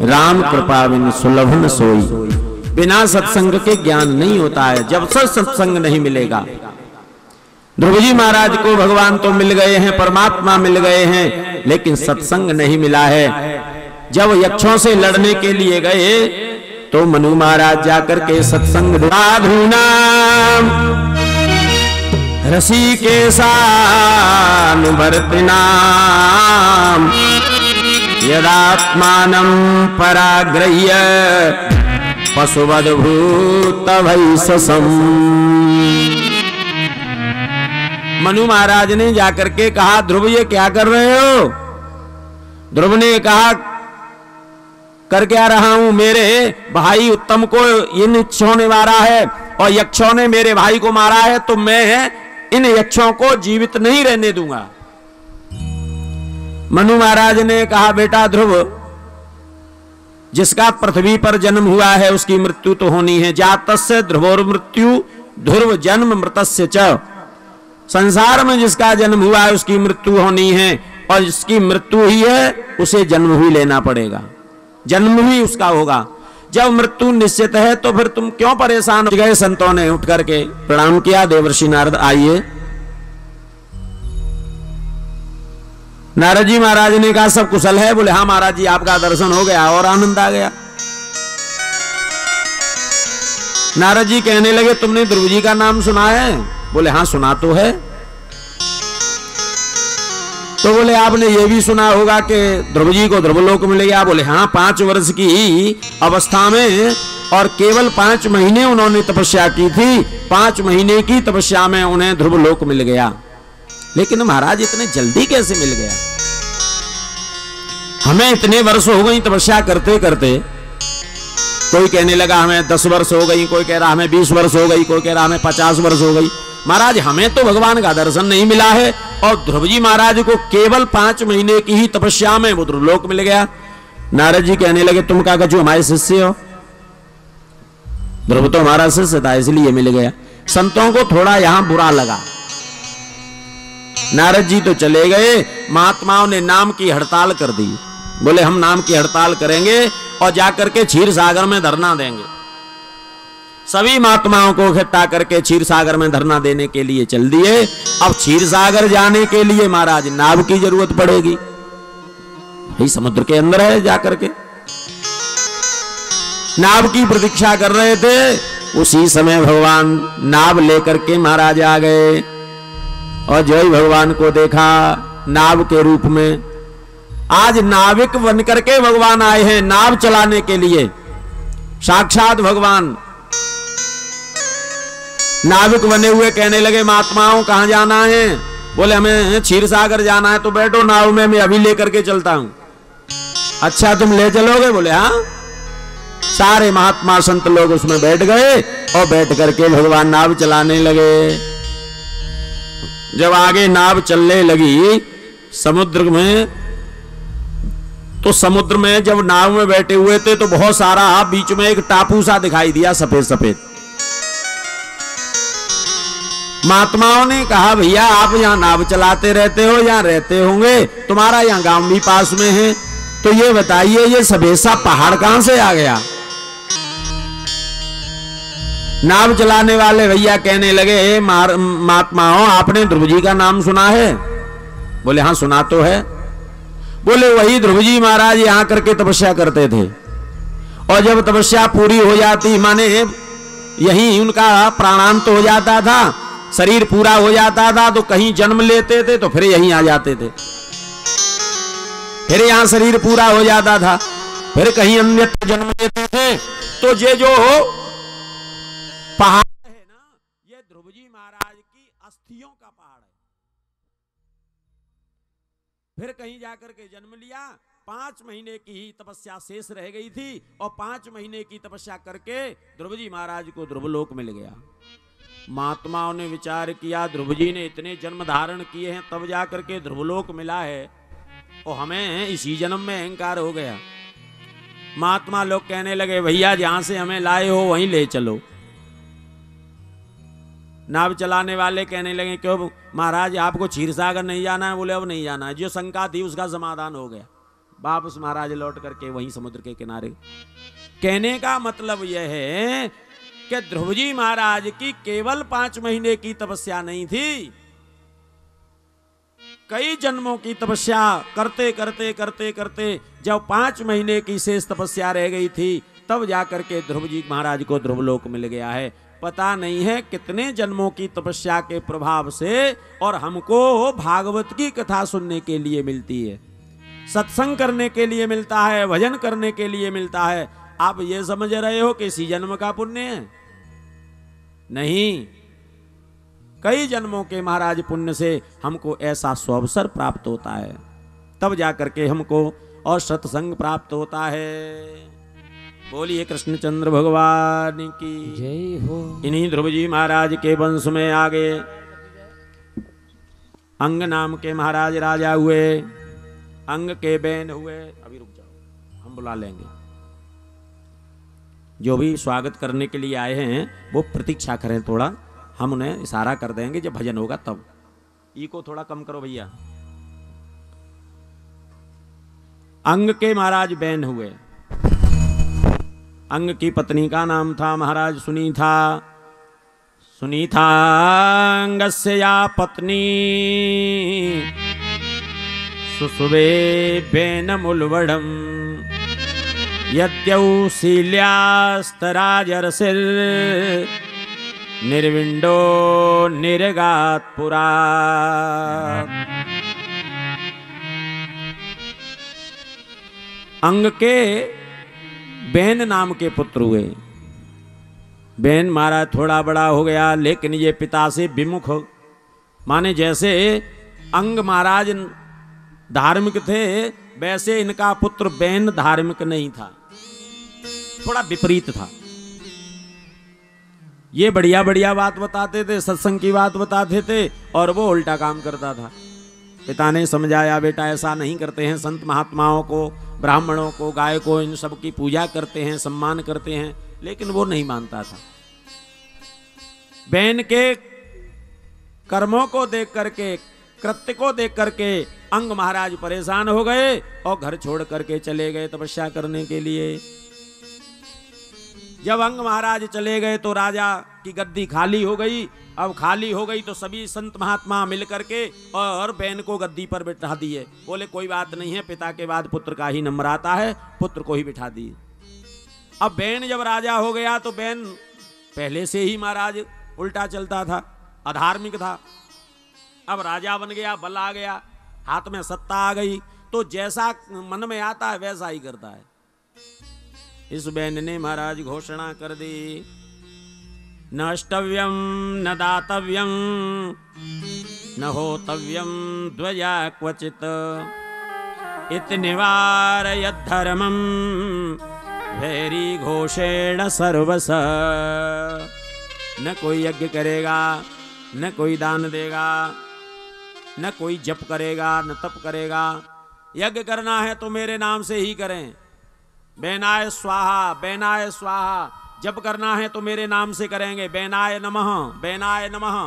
राम कृपा बिन सुलभन सोई। बिना सत्संग के ज्ञान नहीं होता है, जब से सत्संग नहीं मिलेगा। ध्रुव जी महाराज को भगवान तो मिल गए हैं, परमात्मा मिल गए हैं, लेकिन सत्संग नहीं मिला है। जब यक्षों से लड़ने के लिए गए तो मनु महाराज जाकर के सत्संग साधुना ऋषिकेशानुवर्तिनाम यदात्मानं पराग्रह्य पशुवद्भूत भैससम्। मनु महाराज ने जाकर के कहा, ध्रुव ये क्या कर रहे हो? ध्रुव ने कहा, कर क्या रहा हूं, मेरे भाई उत्तम को इन यक्षों ने मारा है और यक्षों ने मेरे भाई को मारा है, तो मैं इन यक्षों को जीवित नहीं रहने दूंगा। मनु महाराज ने कहा, बेटा ध्रुव, जिसका पृथ्वी पर जन्म हुआ है उसकी मृत्यु तो होनी है। जातस्य ध्रुवोर मृत्यु ध्रुव जन्म मृतस्य च। संसार में जिसका जन्म हुआ है उसकी मृत्यु होनी है, और जिसकी मृत्यु ही है उसे जन्म भी लेना पड़ेगा, जन्म भी उसका होगा। जब मृत्यु निश्चित है तो फिर तुम क्यों परेशान हो गए? संतों ने उठ करके प्रणाम किया। देवर्षि नारद आइए। नारद जी महाराज ने कहा, सब कुशल है? बोले हाँ महाराज जी, आपका दर्शन हो गया और आनंद आ गया। नारद जी कहने लगे, तुमने ध्रुव जी का नाम सुना है? बोले हाँ सुना तो है। तो बोले आपने ये भी सुना होगा कि ध्रुव जी को ध्रुवलोक मिलेगा? बोले हाँ, 5 वर्ष की अवस्था में और केवल 5 महीने उन्होंने तपस्या की थी, 5 महीने की तपस्या में उन्हें ध्रुवलोक मिल गया। लेकिन महाराज इतने जल्दी कैसे मिल गया? हमें इतने वर्ष हो गई तपस्या करते करते। कोई कहने लगा हमें 10 वर्ष हो गई, कोई कह रहा हमें 20 वर्ष हो गई, कोई कह रहा हमें 50 वर्ष हो गई। महाराज हमें तो भगवान का दर्शन नहीं मिला है, और ध्रुव जी महाराज को केवल 5 महीने की ही तपस्या में वो ध्रुवलोक मिल गया। नारद जी कहने लगे, तुम क्या कहो हमारे शिष्य हो? ध्रुव तो हमारा शिष्य था इसलिए मिल गया। संतों को थोड़ा यहां बुरा लगा। नारद जी तो चले गए, महात्माओं ने नाम की हड़ताल कर दी। बोले हम नाम की हड़ताल करेंगे और जाकर के क्षीर सागर में धरना देंगे। सभी महात्माओं को इकट्ठा करके क्षीर सागर में धरना देने के लिए चल दिए। अब क्षीर सागर जाने के लिए महाराज नाव की जरूरत पड़ेगी, यही समुद्र के अंदर है। जाकर के नाव की प्रतीक्षा कर रहे थे, उसी समय भगवान नाव लेकर के महाराज आ गए, और जो ही भगवान को देखा नाव के रूप में। आज नाविक बन करके भगवान आए हैं नाव चलाने के लिए। साक्षात भगवान नाविक बने हुए कहने लगे, महात्माओं कहां जाना है? बोले हमें क्षीर सागर जाना है। तो बैठो नाव में, मैं अभी लेकर के चलता हूं। अच्छा तुम ले चलोगे? बोले हाँ। सारे महात्मा संत लोग उसमें बैठ गए और बैठ करके भगवान नाव चलाने लगे। जब आगे नाव चलने लगी समुद्र में, तो समुद्र में जब नाव में बैठे हुए थे तो बहुत सारा बीच में एक टापू सा दिखाई दिया, सफेद सफेद। महात्माओं ने कहा, भैया आप यहां नाव चलाते रहते हो, यहां रहते होंगे, तुम्हारा यहां गांव भी पास में है, तो ये बताइए ये सफेद सा पहाड़ कहां से आ गया? नाव चलाने वाले भैया कहने लगे, महात्माओं आपने ध्रुव जी का नाम सुना है? बोले हाँ सुना तो है। बोले वही ध्रुव जी महाराज यहां करके तपस्या करते थे, और जब तपस्या पूरी हो जाती, माने यही उनका प्राणांत हो जाता था, शरीर पूरा हो जाता था, तो कहीं जन्म लेते थे तो फिर यहीं आ जाते थे। फिर यहां शरीर पूरा हो जाता था, फिर कहीं अन्यत्र जन्म लेते थे। तो ये जो पहाड़ है ना, ये ध्रुव जी महाराज की अस्थियों का पहाड़ है। फिर कहीं जाकर के जन्म लिया। 5 महीने की ही तपस्या शेष रह गई थी, और 5 महीने की तपस्या करके ध्रुव जी महाराज को ध्रुवलोक मिल गया। महात्माओं ने विचार किया, ध्रुव जी ने इतने जन्म धारण किए हैं तब जाकर के ध्रुवलोक मिला है, और हमें इसी जन्म में अहंकार हो गया। महात्मा लोग कहने लगे, भैया जहां से हमें लाए हो वहीं ले चलो। नाव चलाने वाले कहने लगे, क्यों महाराज आपको क्षीर सागर नहीं जाना है? बोले अब नहीं जाना है। जो शंका थी उसका समाधान हो गया। वापस महाराज लौट करके वहीं समुद्र के किनारे। कहने का मतलब यह है कि ध्रुव जी महाराज की केवल 5 महीने की तपस्या नहीं थी, कई जन्मों की तपस्या करते करते करते करते जब 5 महीने की शेष तपस्या रह गई थी, तब जाकर के ध्रुव जी महाराज को ध्रुवलोक मिल गया है। पता नहीं है कितने जन्मों की तपस्या के प्रभाव से, और हमको भागवत की कथा सुनने के लिए मिलती है, सत्संग करने के लिए मिलता है, भजन करने के लिए मिलता है। आप ये समझ रहे हो कि इसी जन्म का पुण्य है? नहीं, कई जन्मों के महाराज पुण्य से हमको ऐसा सुअवसर प्राप्त होता है, तब जाकर के हमको और सत्संग प्राप्त होता है। बोलिए कृष्णचंद्र भगवान की जय हो। इन्हीं ध्रुव जी महाराज के वंश में आगे अंग नाम के महाराज राजा हुए, अंग के बैन हुए। अभी रुक जाओ, हम बुला लेंगे। जो भी स्वागत करने के लिए आए हैं वो प्रतीक्षा करें थोड़ा, हम उन्हें इशारा कर देंगे जब भजन होगा तब। ई को थोड़ा कम करो भैया। अंग के महाराज बैन हुए। अंग की पत्नी का नाम था महाराज सुनीता। सुनीता अंगस्य या पत्नी सुसुवे बैनमुलवडम यद्यौ शील्यास्तराजरसिर निर्विंडो निर्गात पुरा। अंग के बैन नाम के पुत्र हुए। बैन महाराज थोड़ा बड़ा हो गया, लेकिन ये पिता से विमुख, माने जैसे अंग महाराज धार्मिक थे वैसे इनका पुत्र बैन धार्मिक नहीं था, थोड़ा विपरीत था। ये बढ़िया बढ़िया बात बताते थे, सत्संग की बात बताते थे, और वो उल्टा काम करता था। पिता ने समझाया, बेटा ऐसा नहीं करते हैं, संत महात्माओं को, ब्राह्मणों को, गाय को, इन सब की पूजा करते हैं, सम्मान करते हैं, लेकिन वो नहीं मानता था। बैन के कर्मों को देख करके, कृत्य को देख करके अंग महाराज परेशान हो गए और घर छोड़ करके चले गए तपस्या करने के लिए। जब अंग महाराज चले गए तो राजा की गद्दी खाली हो गई। अब खाली हो गई तो सभी संत महात्मा मिल करके और बैन को गद्दी पर बिठा दिए। बोले कोई बात नहीं है, पिता के बाद पुत्र का ही नंबर आता है, पुत्र को ही बिठा दिए। अब बैन जब राजा हो गया तो बैन पहले से ही महाराज उल्टा चलता था, अधार्मिक था। अब राजा बन गया, बल आ गया, हाथ में सत्ता आ गई, तो जैसा मन में आता है वैसा ही करता है। इस बैन ने महाराज घोषणा कर दी, न अष्टव्यम न दातव्यम न होतव्यम द्वया क्वचित इत निवारयत् धर्मम भैरी घोषेण सर्वस। न कोई यज्ञ करेगा, न कोई दान देगा, न कोई जप करेगा, न तप करेगा। यज्ञ करना है तो मेरे नाम से ही करें, बैनाय स्वाहा, बैनाय स्वाहा। जप करना है तो मेरे नाम से करेंगे, बैनाय नमः, बैनाय नमः।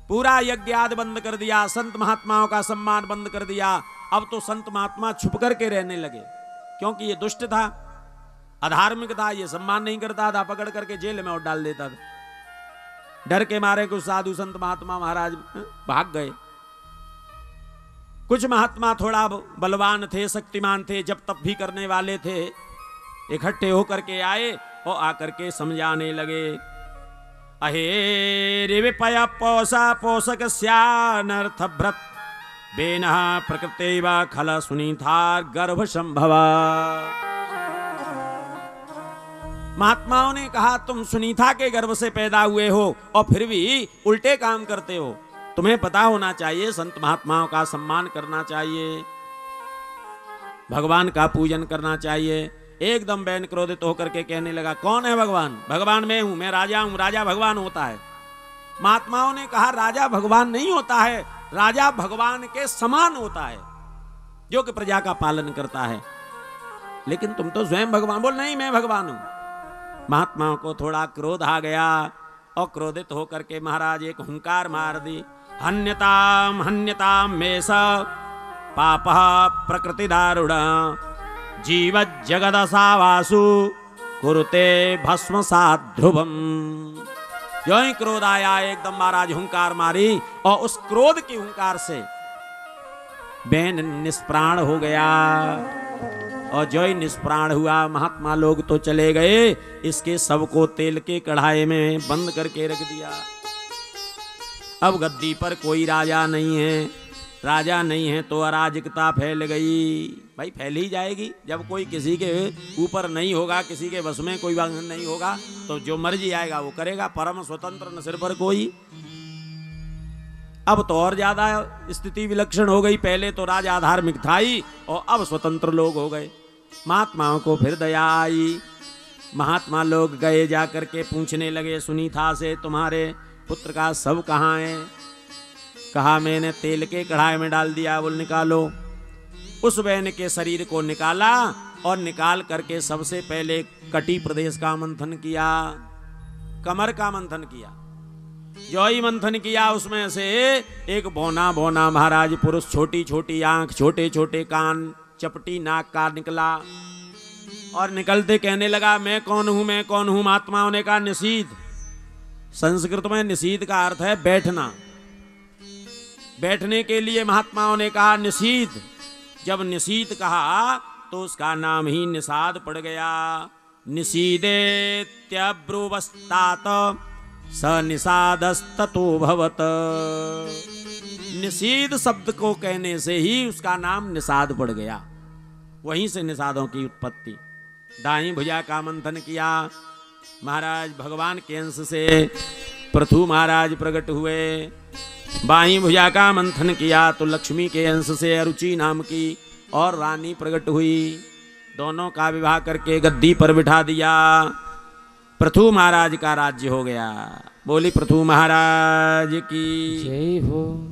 पूरा यज्ञ आदि बंद कर दिया, संत महात्माओं का सम्मान बंद कर दिया। अब तो संत महात्मा छुप करके रहने लगे, क्योंकि ये दुष्ट था, अधार्मिक था, ये सम्मान नहीं करता था, पकड़ करके जेल में और डाल देता था। डर के मारे कुछ साधु संत महात्मा महाराज भाग गए। कुछ महात्मा थोड़ा बलवान थे, शक्तिमान थे, जब तप भी करने वाले थे, इकट्ठे होकर के आए और आकर के समझाने लगे। अहे रे विपय पोषा पोषक स्यानर्थ भ्रत बेनः प्रकृते वा खल सुनीतार गर्भ संभवा। महात्माओं ने कहा, तुम सुनीता के गर्भ से पैदा हुए हो और फिर भी उल्टे काम करते हो। तुम्हें पता होना चाहिए, संत महात्माओं का सम्मान करना चाहिए, भगवान का पूजन करना चाहिए। एकदम बैन क्रोधित होकर के कहने लगा, कौन है भगवान? भगवान मैं हूं, मैं राजा हूं, राजा भगवान होता है। महात्माओं ने कहा, राजा भगवान नहीं होता है, राजा भगवान के समान होता है, जो कि प्रजा का पालन करता है। लेकिन तुम तो स्वयं भगवान। बोल नहीं, मैं भगवान हूं। महात्माओं को थोड़ा क्रोध आ गया और क्रोधित होकर के महाराज एक हुंकार मार दी, हन्यताम हन्यताम में स पापः प्रकृति दारुण जीव जगदसावासु कुरुते भस्म सात ध्रुवम। जो ही क्रोध आया एकदम महाराज हुंकार मारी और उस क्रोध की हुंकार से बैन निष्प्राण हो गया। और जो ही निष्प्राण हुआ महात्मा लोग तो चले गए, इसके सबको तेल के कढ़ाई में बंद करके रख दिया। अब गद्दी पर कोई राजा नहीं है, राजा नहीं है तो अराजकता फैल गई। भाई फैल ही जाएगी जब कोई किसी के ऊपर नहीं होगा, किसी के वश में कोई नहीं होगा तो जो मर्जी आएगा वो करेगा। परम स्वतंत्र न सिर पर कोई। अब तो और ज्यादा स्थिति विलक्षण हो गई। पहले तो राजा धार्मिक था ही और अब स्वतंत्र लोग हो गए। महात्माओं को फिर दया आई। महात्मा लोग गए जा करके पूछने लगे सुनीता से, तुम्हारे पुत्र का शव कहाँ है? कहा मैंने तेल के कढ़ाई में डाल दिया। बोल निकालो। उस बहन के शरीर को निकाला और निकाल करके सबसे पहले कटी प्रदेश का मंथन किया, कमर का मंथन किया। जो ही मंथन किया उसमें से एक बौना बौना महाराज पुरुष, छोटी छोटी आंख, छोटे छोटे कान, चपटी नाक का निकला। और निकलते कहने लगा मैं कौन हूं, मैं कौन हूं। महात्माओं ने कहा निषीद। संस्कृत में निषीद का अर्थ है बैठना। बैठने के लिए महात्माओं ने कहा निषीद। जब निषीद कहा तो उसका नाम ही निषाद पड़ गया। निषीदेत्यब्रुवस्तात स निषादस्ततो भवत। निषीद शब्द को कहने से ही उसका नाम निषाद पड़ गया। वहीं से निषादों की उत्पत्ति। दाई भुजा का मंथन किया। महाराज भगवान के अंश से पृथु महाराज प्रकट हुए। बाई भुजा का मंथन किया तो लक्ष्मी के अंश से अरुचि नाम की और रानी प्रकट हुई। दोनों का विवाह करके गद्दी पर बिठा दिया। पृथु महाराज का राज्य हो गया। बोली पृथु महाराज की जय हो।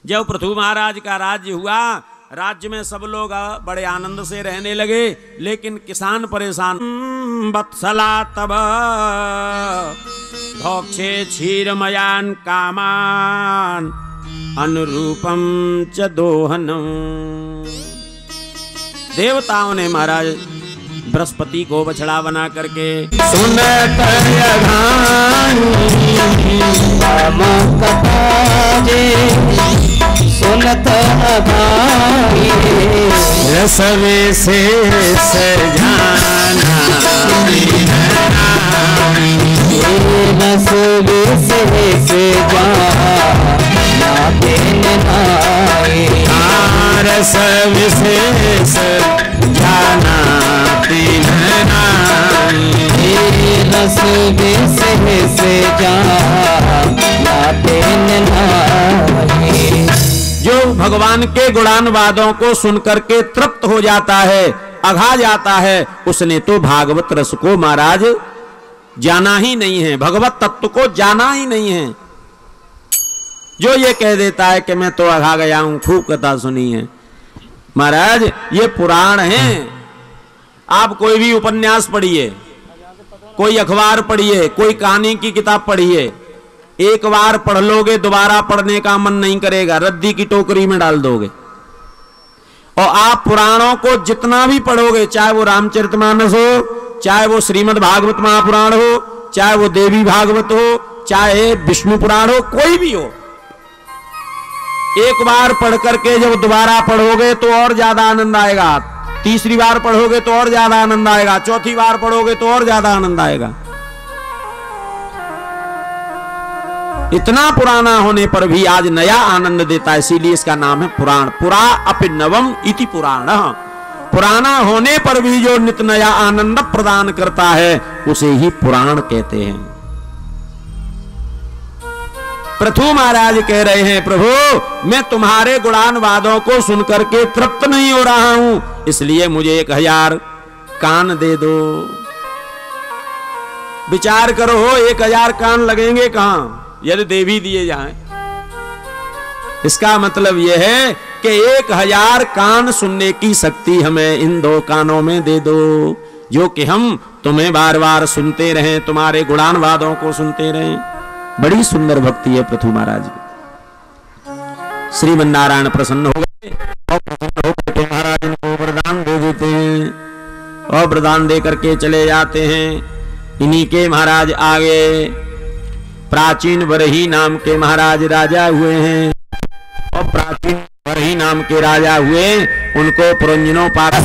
जब पृथु महाराज का राज्य हुआ, राज्य में सब लोग बड़े आनंद से रहने लगे, लेकिन किसान परेशान। वत्सला तब भोक्षे क्षीरमयान कामान अनुरूपम च दोहनम। देवताओं ने महाराज बृहस्पति को बछड़ा बना करके सुनत सुनत रसवे से सजाना रसवे से रस विशेष जाना रस विशेष जो भगवान के गुणानुवादों को सुनकर के तृप्त हो जाता है, अघा जाता है, उसने तो भागवत रस को महाराज जाना ही नहीं है, भगवत तत्व को जाना ही नहीं है। जो ये कह देता है कि मैं तो अघा गया हूं, खूब कथा सुनी है। महाराज ये पुराण है। आप कोई भी उपन्यास पढ़िए, कोई अखबार पढ़िए, कोई कहानी की किताब पढ़िए, एक बार पढ़ लोगे दोबारा पढ़ने का मन नहीं करेगा, रद्दी की टोकरी में डाल दोगे। और आप पुराणों को जितना भी पढ़ोगे, चाहे वो रामचरितमानस हो, चाहे वो श्रीमद् भागवत महापुराण हो, चाहे वो देवी भागवत हो, चाहे विष्णु पुराण हो, कोई भी हो, एक बार पढ़ करके जब दोबारा पढ़ोगे तो और ज्यादा आनंद आएगा, तीसरी बार पढ़ोगे तो और ज्यादा आनंद आएगा, चौथी बार पढ़ोगे तो और ज्यादा आनंद आएगा। इतना पुराना होने पर भी आज नया आनंद देता है, इसीलिए इसका नाम है पुराण। पुरा अपि नवम इति पुराण। पुराना होने पर भी जो नित नया आनंद प्रदान करता है उसे ही पुराण कहते हैं। पृथु महाराज कह रहे हैं, प्रभु मैं तुम्हारे गुणानुवादों को सुनकर के तृप्त नहीं हो रहा हूं, इसलिए मुझे 1000 कान दे दो। विचार करो, 1000 कान लगेंगे कहां यदि देवी दिए जाएं। इसका मतलब यह है कि 1000 कान सुनने की शक्ति हमें इन 2 कानों में दे दो, जो कि हम तुम्हें बार बार सुनते रहें, तुम्हारे गुणानुवादों को सुनते रहें। बड़ी सुंदर भक्ति है पृथु महाराज की। श्रीमन नारायण प्रसन्न हो गए और प्रसन्न होकर के महाराज इनको वरदान दे देते हैं और वरदान दे करके चले जाते हैं। इन्हीं के महाराज आगे प्राचीन बरही नाम के महाराज राजा हुए हैं और प्राचीन बरही नाम के राजा हुए उनको पुरंजनों पास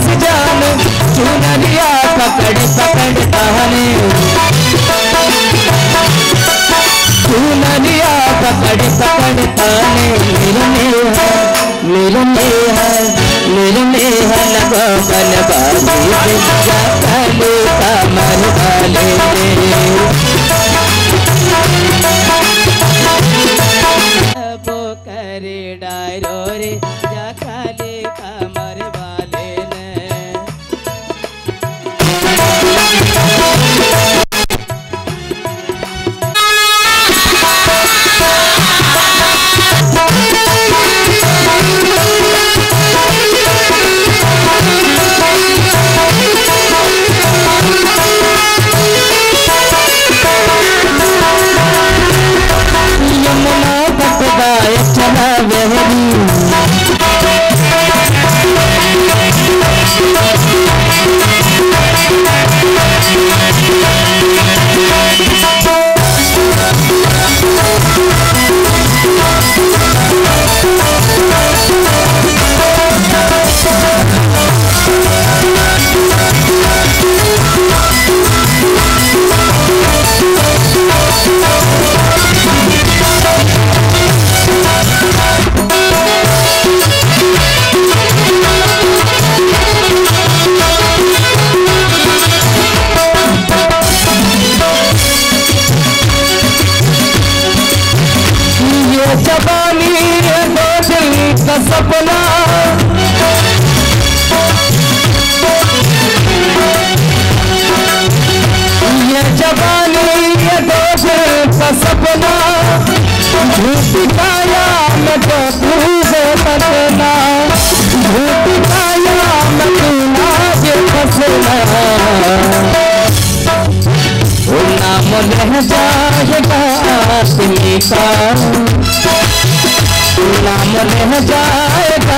नाम रह जाएगा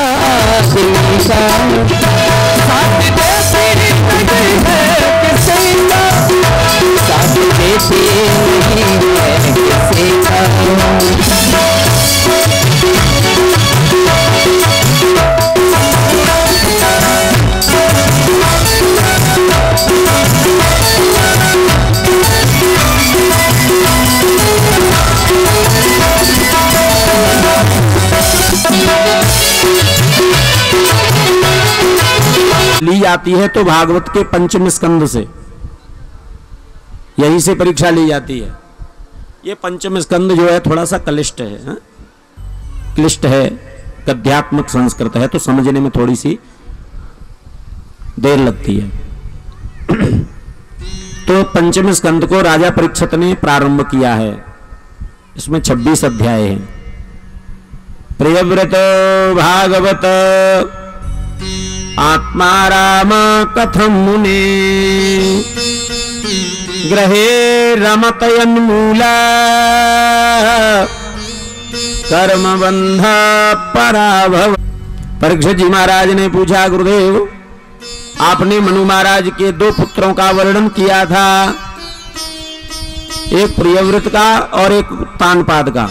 ली जाती है तो भागवत के पंचम स्कंद से, यही से परीक्षा ली जाती है। ये पंचम स्कंद जो है थोड़ा सा क्लिष्ट है, हा? क्लिष्ट है, गद्यात्मक संस्कृत है, तो समझने में थोड़ी सी देर लगती है। तो पंचम स्कंद को राजा परीक्षित ने प्रारंभ किया है। इसमें 26 अध्याय हैं। प्रियव्रत भागवत आत्मा राम कथम मुने ग्रहे रमतयन्मूला कर्म बंध पराभव। परीक्षित जी महाराज ने पूछा, गुरुदेव आपने मनु महाराज के 2 पुत्रों का वर्णन किया था, एक प्रियव्रत का और एक तानपाद का।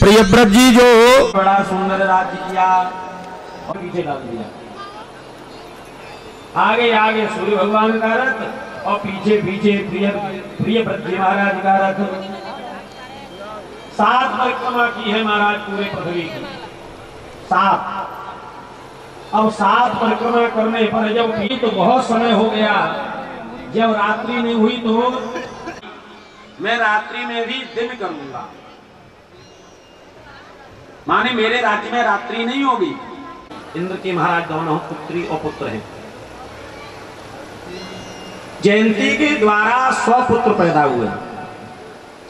प्रियव्रत जी जो बड़ा सुंदर राज्य किया और पीछे डाल दिया, आगे आगे सूर्य भगवान का रथ और पीछे पीछे प्रियव्रत जी महाराज का रथ। 7 परिक्रमा की है महाराज पूरे पृथ्वी की, 7। अब 7 परिक्रमा करने पर जब की तो बहुत समय हो गया। जब रात्रि नहीं हुई तो मैं रात्रि में भी दिन करूंगा, माने मेरे राज्य में रात्रि नहीं होगी। इंद्र के महाराज दोनों पुत्री और पुत्र हैं। जयंती के द्वारा 100 पुत्र पैदा हुए।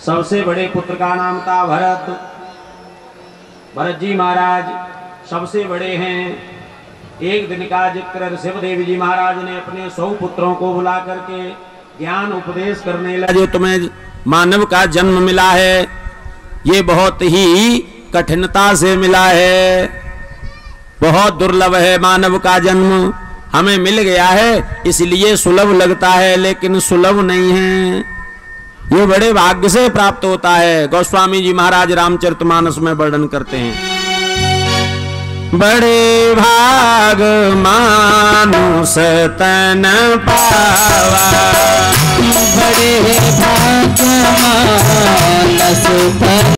सबसे बड़े पुत्र का नाम था भरत। भरत जी महाराज सबसे बड़े हैं। एक दिन का जिक्र शिवदेव जी महाराज ने अपने 100 पुत्रों को बुला करके ज्ञान उपदेश करने लगे। तुम्हें मानव का जन्म मिला है, ये बहुत ही कठिनता से मिला है। बहुत दुर्लभ है मानव का जन्म, हमें मिल गया है इसलिए सुलभ लगता है, लेकिन सुलभ नहीं है। ये बड़े भाग्य से प्राप्त होता है। गोस्वामी जी महाराज रामचरितमानस में वर्णन करते हैं, बड़े भाग मानुष तन पावा, बड़े भाग मानस तन